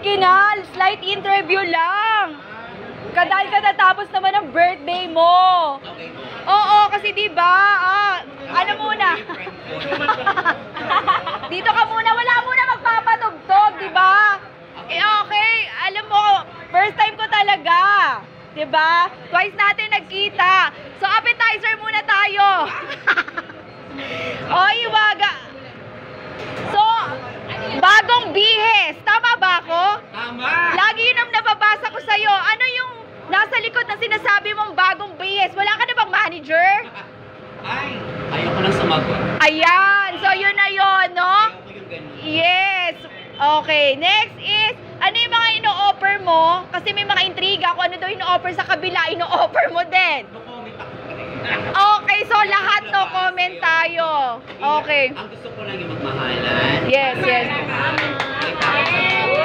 sige na, slight interview lang. Dahil katatapos naman ang birthday mo. Oo, kasi diba, ano muna? Dito ka muna, wala muna magpapatugtog, diba? Okay, alam mo, first time ko talaga. Diba? Twice natin nagkita. So, appetizer muna tayo. Oy, waga. So, bagong bihis. Tama ba ako? Tama! Lagi yun ang nababasa ko sa'yo. Ano yung nasa likod na sinasabi mong bagong bihis? Wala ka na bang manager? Ay, ayoko lang sumagot. Ayan. So, yun na yun, no? Ayoko yung ganun. Yes. Okay. Next is, ano yung mga ino-offer mo? Kasi may mga intriga. Kung ano daw ino-offer sa kabila, ino-offer mo din. No-comment ako. Okay, so lahat no comment tayo. Okay. Ang gusto ko lang yung magmahalan. Yes, yes. Ayaw ko yung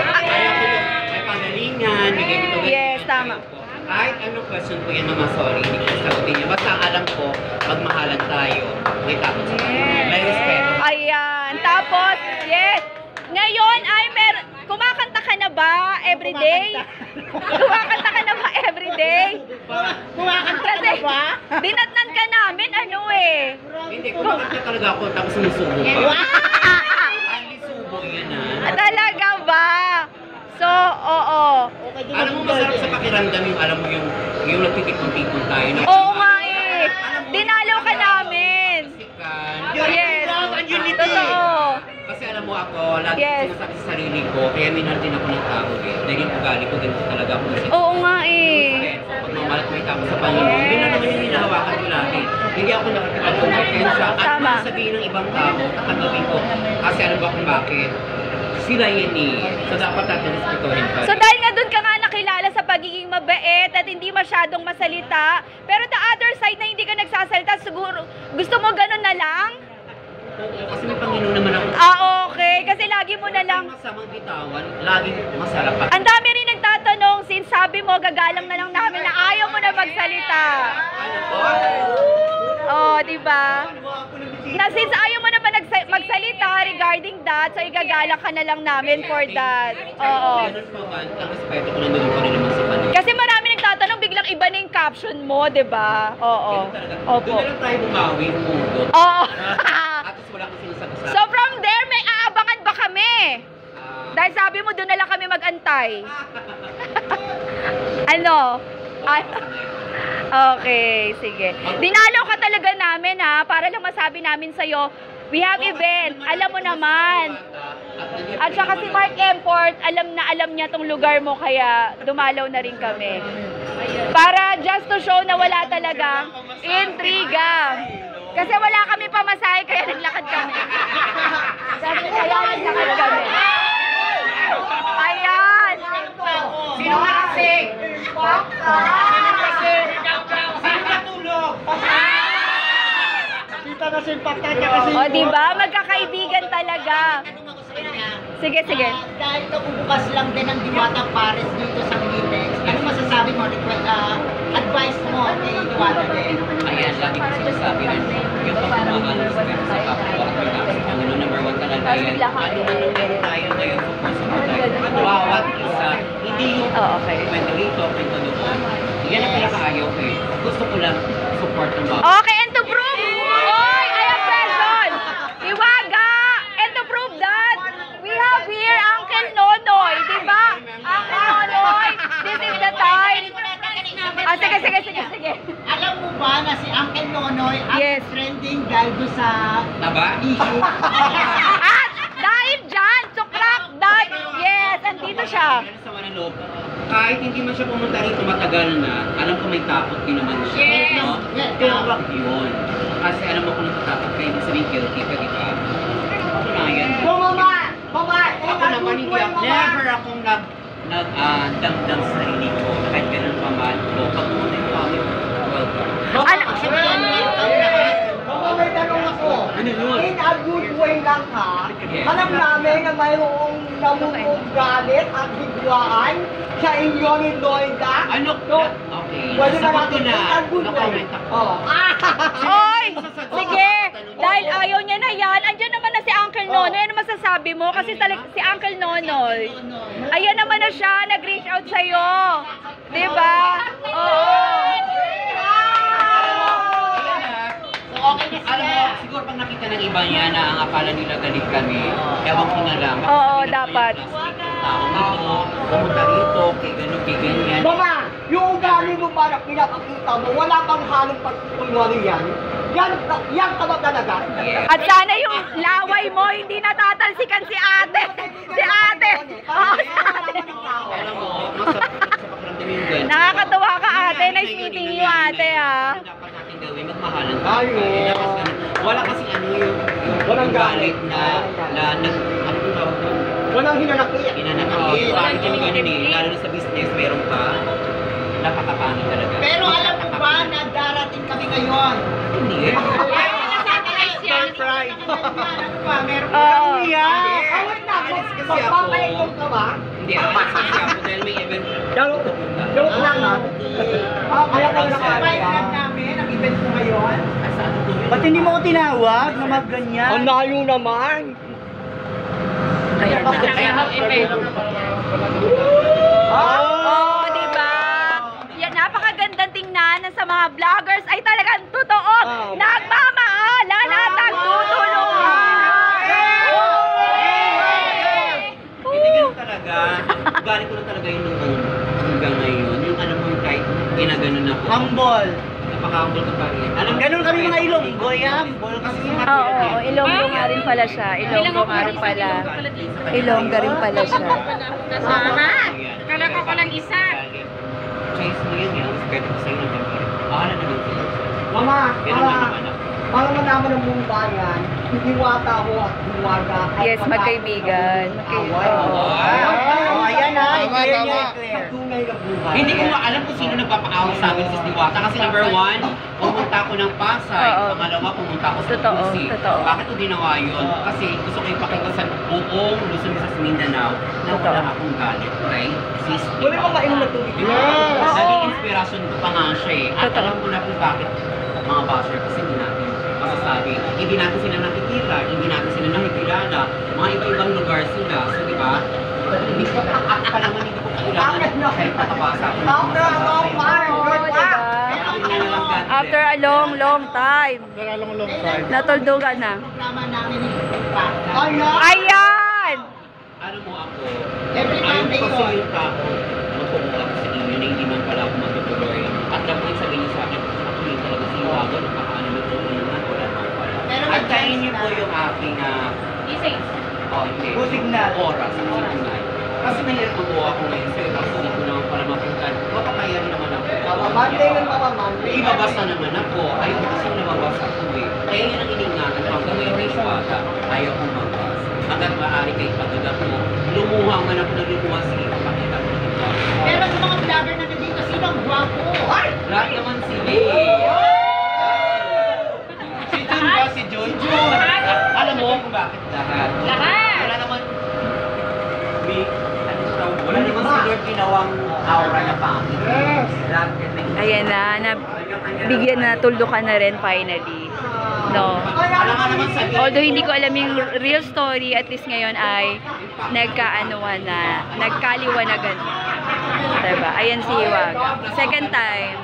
may pagalingan, may ganito. Yes, tama. Kahit ano question ko yan, Mama, sorry, hindi ko sagutin niya. Basta alam ko, magmahalan tayo. May takot sa kanila. May respeto. Ayan. Tapos, yes. Ngayon ay kumakanta ka na ba everyday? Kumakanta ka na ba everyday? Kumakanta Kasi dinatnan ka namin, ano eh. Hindi, kumakanta talaga ako, tapos sumusubo pa. Ay, subo yan Talaga ba? So, oo. Alam mo, masarap sa pakiramdam yung, alam mo yung nagtitipon-tipon tayo. Oo nga eh. Dinalaw ka namin. Yes. Totoo. Kasi alam mo ako, lagi sinasabi sa sarili ko, kaya minahal din ako ng tao eh. Dahil yung ugali ko, ganito talaga ako. Oo nga eh. Pagmamalat may tao sa Panginoon, yun na naman yung hinahawakan ko lagi. Hindi ako nakakipag-competensya. At sabihin ng ibang tao, tatanggapin ko. Kasi alam ba kung bakit? Sila yun eh. So dapat natin respetuhin pa. So dahil nga doon ka nga nakilala sa pagiging mabait at hindi masyadong masalita, pero the other side na hindi ka nagsasalita, siguro gusto mo ganun na lang? Oo, kasi may Panginoon naman ako. Okay. Kasi lagi mo na lang. Masamang bitawan, laging masarap. Ang dami rin nagtatanong, since sabi mo, gagalang na lang namin na ayaw mo na magsalita. Oh, diba? Na since ayaw mo na ba magsalita regarding that, so igagalang ka na lang namin for that. Oo. Ang respeto ko nandun pa rin naman sa kanila. Kasi marami nagtatanong, biglang iba na yung caption mo, diba? Oo. Opo. Doon na lang tayo bumawi, umudot. Oo. Tapos wala kang sinasagot. So from there, may aabangan ba kami? Dahil sabi mo, doon na lang kami mag-antay. Ano? Okay, sige. Dinalaw ka talaga namin ha, para lang masabi namin sa'yo, we have event, alam mo naman. At saka si Mark Emport, alam niya tong lugar mo, kaya dumalaw na rin kami. Para just to show na wala talaga intriga. Kasi wala kami pamasahe, kaya naglakad kami. Ayan. Sino ka kasi? Sino natulog? Kita na sa impactan niya kasi. O, diba? Magkakaibigan talaga. Sige, sige. Dahil kabubukas lang din ang Diwata Pares dito sa Philippines, ano masasabi mo, advice mo kay Diwata din? Ayan, lagi ko sinasabi rin, yung pagmamahal sa kapwa at pagkakasya. Panginoon, number one talaga yan. Ano tayo ngayon, focus mo tayo. Bawat isa, hindi yung kwento rito, kwento doon. Yan ang pinakaayaw ko eh. Gusto ko lang support ng bawat. Okay, and to prove, oy, I have question. Iwaga, and to prove that, we have here Uncle Nonoy, diba? Uncle Nonoy, this is the time. Sige. Alam mo ba na si Uncle Nonoy ang trending dahil doon sa Taba? issue? At dahil dyan, to crack that, yes, andito siya. Sa Manalog, kahit hindi man siya pumunta rito matagal na, alam ko may takot din naman siya. Yes. No? Pero wag yun. Kasi alam mo kung natatakot ka, hindi sabihin guilty ka, di ba? Ako na yan. Mama, Ako naman hindi ako, never akong nagdamdam sa sarili ko. Kahit ganun pa man ko. Pag pumunta yung family, welcome. Mama, may tanong ako. Ano yun? In a good way lang ha. Alam namin na mayroong namumong galit at higwaan sa inyo ni Loida. Ano? Okay. Pwede na Sagot ko natin na. in a good way. Nakomment ako. Oh. Oy, sige, dahil dahil ayaw niya na yan, andyan naman na si Uncle Nonoy. Ano masasabi mo? Kasi talaga si Uncle Nonoy. Ayan naman na siya, nag-reach out sa'yo. Diba? Oo. Alam mo, siguro pag nakita ng iba niya na ang akala nila galit kami, ewan ko na lang. Oo, dapat. Pumunta rito, kay gano'n, kay ganyan. Mama, yung ugali mo parang pinapakita mo, wala pang halong pagpulwari yan. Yan tama talaga. At sana yung laway mo, hindi natatalsikan si ate. Si ate. Oo, si ate. Alam mo, masarap sa pakiramdam yung ganyan. Nakakatuwa ka ate. Nice meeting you ate ha. Dapat natin gawin, magmahalan tayo. Ay, oo. Wala kasi ano yung Walang galit galit. na ano yung tawag doon? Walang hinanakit. Pinanakit. Bakit kami ganun eh, lalo na sa business, meron pa. Napakapangit talaga. Pero alam mo ba na darating kami ngayon? Hindi eh. Surprise! Meron Oo. Awit na, magpapaikot ka ba? Hindi, alis kasi ako dahil may event. Joke lang ha. Kaya ka nakakaya. namin ang event ko ngayon. Ba't hindi mo ko tinawag na mag-ganyan? Ang layo naman. Ayan na. Oh, di ba? Yan, napakagandang tingnan sa mga vloggers ay talagang totoo. Nagmamahal, at nagtutulungan. Hindi ganun talaga. Ugali ko na talaga yung noon hanggang ngayon. Yung alam mo kahit ginaganon ako. Humble. Napaka-humble ko pa rin. Alam mo, Ganun kami mga Ilonggo, humble kasi Oo, Ilonggo nga rin pala siya. Ilonggo nga rin pala. Ilonggo rin pala siya. Kala ko lang isa. Choice mo yun, yung respeto ko sa'yo ng pagkakas. Akala naman sa'yo. Mama, Ganun na naman ako. para malaman ng buong bayan, hiwata ho at hiwaga. Yes, magkaibigan. Oo. Oh, ayan ha, i-clear niya, i-clear. Tunay na buhay. Hindi ko nga alam kung sino nagpapaawag sa amin sa Diwata. Kasi number one, pumunta ako ng Pasay. Oo. Pangalawa, pumunta ako sa Totoo, Tusi. totoo. Bakit ko ginawa yun? Kasi gusto ko ipakita sa buong Luzon sa Mindanao na Totoo. wala akong galit. Okay? Sis, Wala pa mainom na tubig. Oo. Naging inspirasyon ko pa nga siya eh. At Totoo. alam ko na kung bakit mga basher kasi hindi natin masasabi. Hindi natin sila nakikita, hindi natin sila nakikilala. Mga iba-ibang lugar sila. So, di ba? Hindi ko pa naman hindi ko kailangan kahit patabasa ko. After a long, long time. Natuldugan na. Ayan! Ano mo ako? Every Ayaw Monday ko kasi yun. yung tao magpupunta ko sa inyo na hindi man pala ako matutuloy. At lang po yung sabihin niyo sa akin, ako yung talaga si Wago, napakaano na po naman, wala naman pala. At kain niyo po yung aking oh, hindi. Signal. Oras, ang signal. Kasi nahirap po ako ngayon sa'yo, tapos hindi ko naman pala mapunta. Papakaya rin naman ako. Monday yun, Mama, Monday. Ibabas na naman ako. Ayaw ko kasi namabas ako eh. Kaya yun ang iningatan ko. Hanggang may race wata, ayaw kong magbas. Hanggang maaari kayo pagdagat mo. Lumuha man ako na lumuha. Sige, papakita ko na ito. Pero sa mga vlogger na nandito, sino ang gwapo? Ay! Lahat naman sila eh. Si Jun ba? Si Jun? Alam mo kung bakit lahat? Wala naman. Wala naman si Lord ginawang aura na pangit. Yes. Lahat yan may Ayan na, bigyan na tuldukan na rin finally. No. Alam nga naman sa Although hindi ko alam yung real story, at least ngayon ay nagkaanuan na, nagkaliwanagan. Diba? Ayan si Hiwaga. Second time.